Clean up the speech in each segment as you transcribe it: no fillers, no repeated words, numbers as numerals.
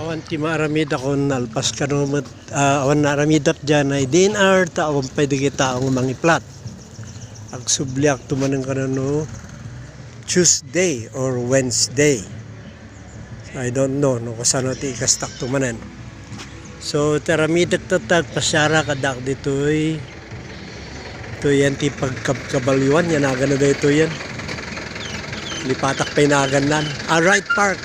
awan ti maaramid ako nalpas kanumat awan naaramidat dyan ay DNR taawang pwede taong mangiplat ag subliak tumanang kanano Tuesday or Wednesday. I don't know no kasano ti ikastak tumanan. So taramidat tatag pasyara kadak ditoy ito yan ti pagkabalyuan yan aga na dito yan lipatak pa inaganan right park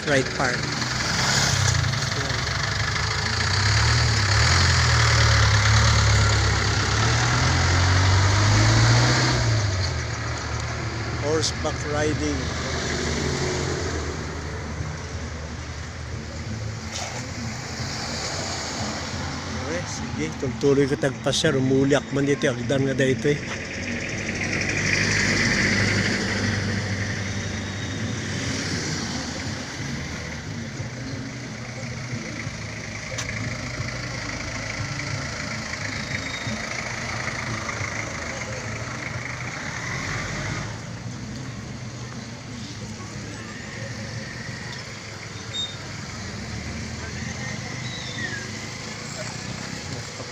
horseback riding. Okay, sige, tuloy ko tagpasya, rumuliak man dito, agdan nga dito eh.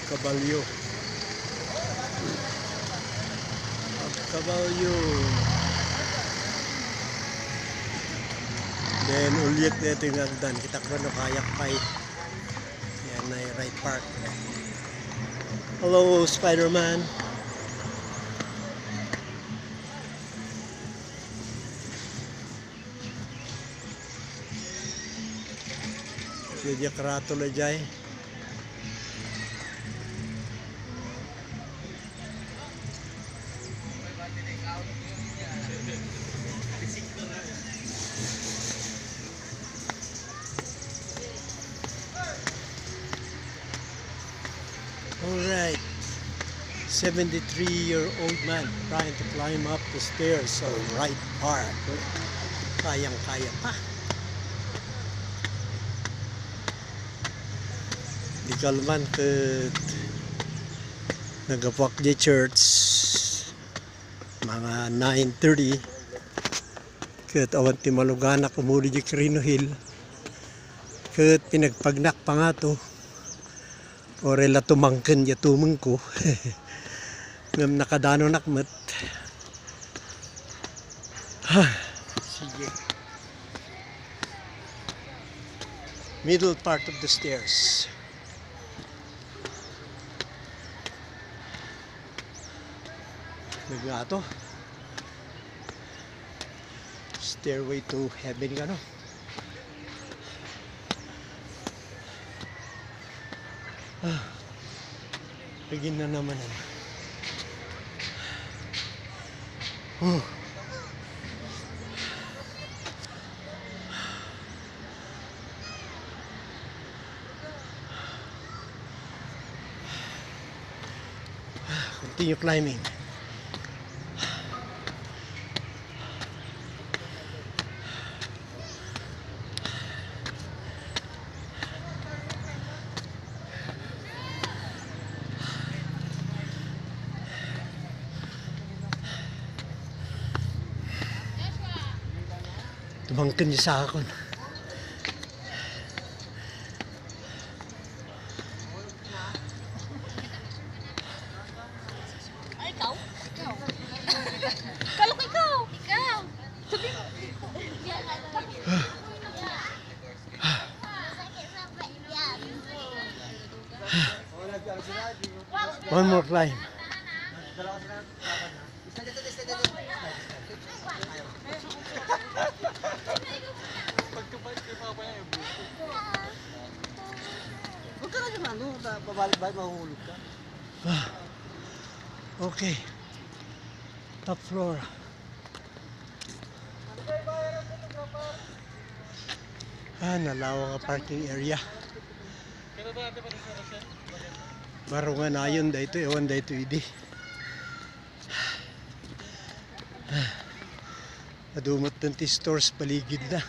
Kabalyo. Then ulit dito yung agdan. Kita ko na kayak pa. Yan ay right park. Hello Spider-Man. Sige karato na jay. Alright, 73-year-old man trying to climb up the stairs of Wright Park. Kayang-kaya pa. Di kalman kat nagapak di church mga 9:30 kat awan ti maluganak umuli di Quirino Hill kat pinagpagnak pa nga to orela tumangken ya tumeng ko ngam nakadano nakmet sige middle part of the stairs. Nagato stairway to heaven ka no. Begin na naman continue climbing. Tumangkin niya sa akin. Ay, ikaw? Kalok ikaw! Ikaw! Sabi mo. One more climb. Huwag ka na dyan ano, babalik-balik mahuhulog ka. Okay. Top floor. Nalawang ang parking area. Barungan na yun dito, ewan dito idi. Nadumot ng stores paligid na.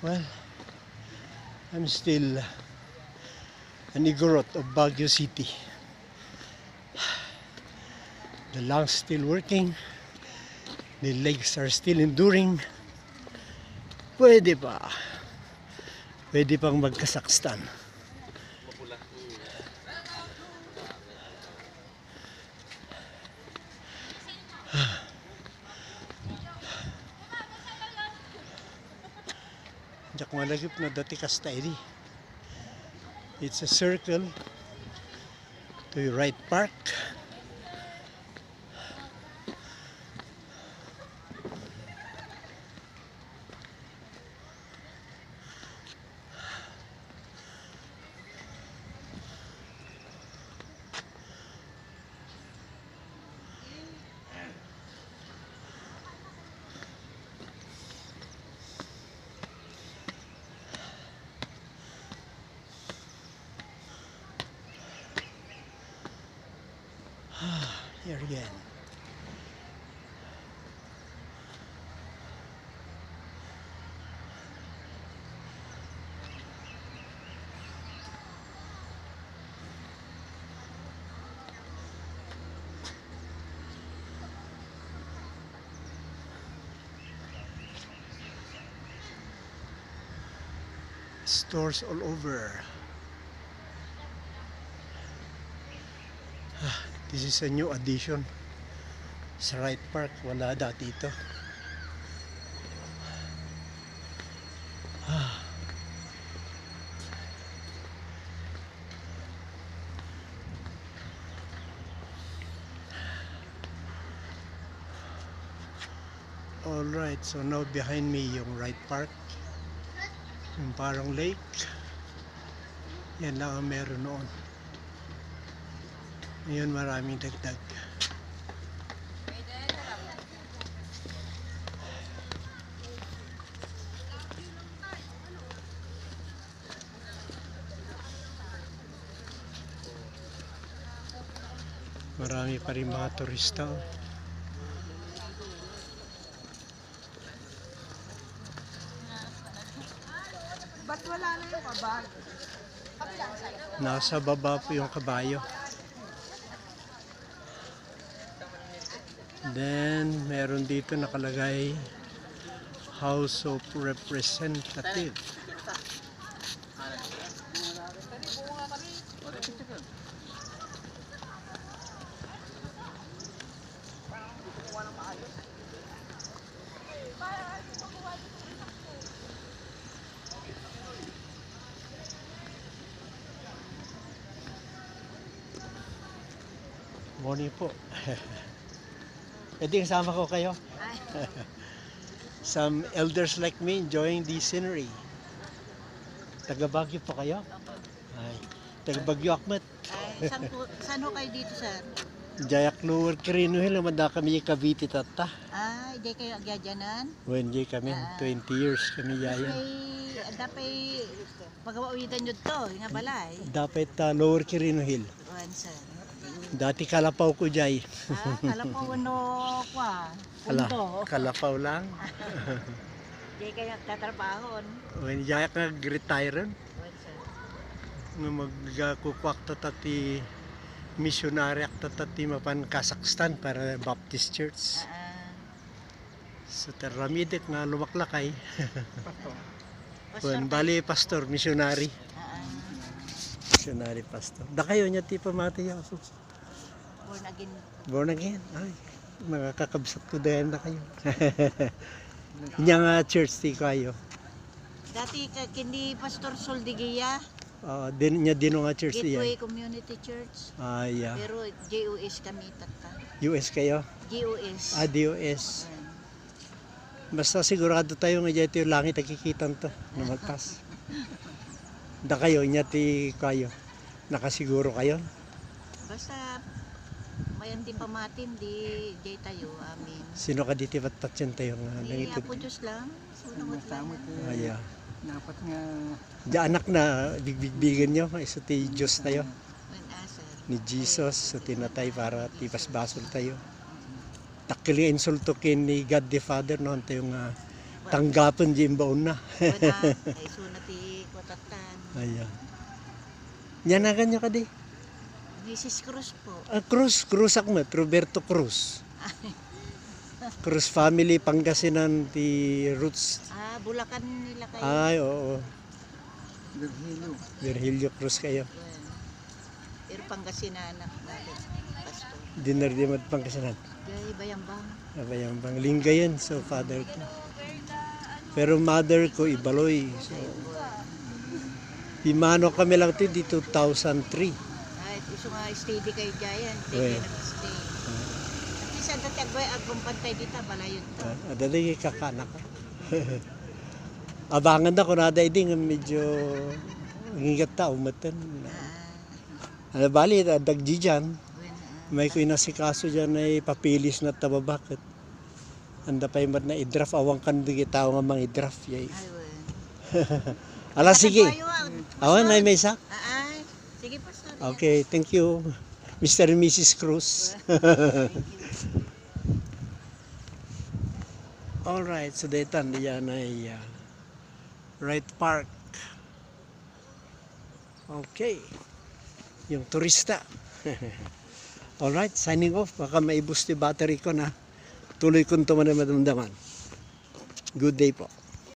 Well, I'm still an Igorot of Baguio City. The lungs still working. The legs are still enduring. Pwede pa. Pwede pang magkasakstan. Jak malagip na dati kastay. It's a circle to your right park. Here again. Stores all over. This is a new addition sa Right Park. Wala dati ito. Alright, so now behind me yung Right Park. Yung parang lake. Yan lang ang meron noon. Ngayon maraming dagdag. Marami pa rin mga turista. Ba't wala na yung kabag? Nasa baba po yung kabayo. Then, meron dito nakalagay House of Representative. Morning po. Pwede kasama ko kayo. Some elders like me enjoying the scenery. Taga Baguio po kayo? Ay, taga Baguio Akmat. Ay, saan ho kayo dito, sir? Jayak Lower Quirino Hill, naman kami Cavite tata. Ah, hindi kayo agyadyanan? When kami, 20 years kami yaya. Dapat magawawidan nyo to, nga balay. Dapat Lower Quirino Hill. Kuhan, sir. Dati kalapaw ko jay. Alam ko ano kwa. Pundo. Kalapaw lang. Hindi kayo tatrabahon. When jayak nag-retire, Kuhan, sir. nga magkukwak tatati missionary ak tatati mapan Kazakhstan para Baptist Church. Sa Terramidek nga lumaklakay. When bali pastor, missionary. Missionary pastor. Da kayo niya ti pamati yasos. Born again. Born again. Ay, mga kakabsat ko dahil na kayo. Inya nga church ti kayo. Dati kini Pastor Soldigia. Niya dino nga church ti Gateway Community Church. Yeah. Pero GUS kami tata. US kayo? GUS. DOS. Basta sigurado tayo nga dito yung langit nakikitan to na magtas. Da kayo, inya ti kayo. Nakasiguro kayo? Basta mayan din pamatin di tayo amin. Sino ka diti patpatyan tayo nga nangitid? Apo Diyos lang. Sunod lang. Yeah. Dapat nga Di anak na bigbigbigan nyo, isa ti Diyos tayo. manasa. Ni Jesus sa tinatay para tipas basol tayo. Takili insulto kin ni God the Father noon tayo nga tanggapan di imbaon na. Wala, ay sunati kotatan. Ayan. Yan na ganyan ka di. Mrs. Cruz po. Cruz akmat, Roberto Cruz. Cruz family, Pangasinan, ti roots. Bulacan nila kayo. Ay, oo. Virgilio. Virgilio Cruz kayo. Bueno. Pero Pangasinan anak natin. Pastor. Dinner di mat Pangasinan. Gay, bayambang. Abayang bang lingga yan, so father ko. Pero mother ko, Ibaloy. So, Pimano kami lang ito di 2003. Iso nga steady kayo dyan. Well. Hindi kayo nag-stay. At isa tatagway agong pantay dito, balayon to. Adali kakana ka. Abangan na ko na da iding medyo ngingat ta umatan. Ano bali dagji diyan. May ko inasikaso diyan ay papilis na tababakit. Anda pa mat na i-draft awang kan di tao nga mang i-draft yay. Ala sige. Awan ay may sak. Sige, Pastor. Okay, thank you. Mr. and Mrs. Cruz. All right, so daytan diyan ay right park. Okay. Yung turista. All right, signing off. Baka maibus yung battery ko na. Tuloy kong tuman na madamdaman. Good day po.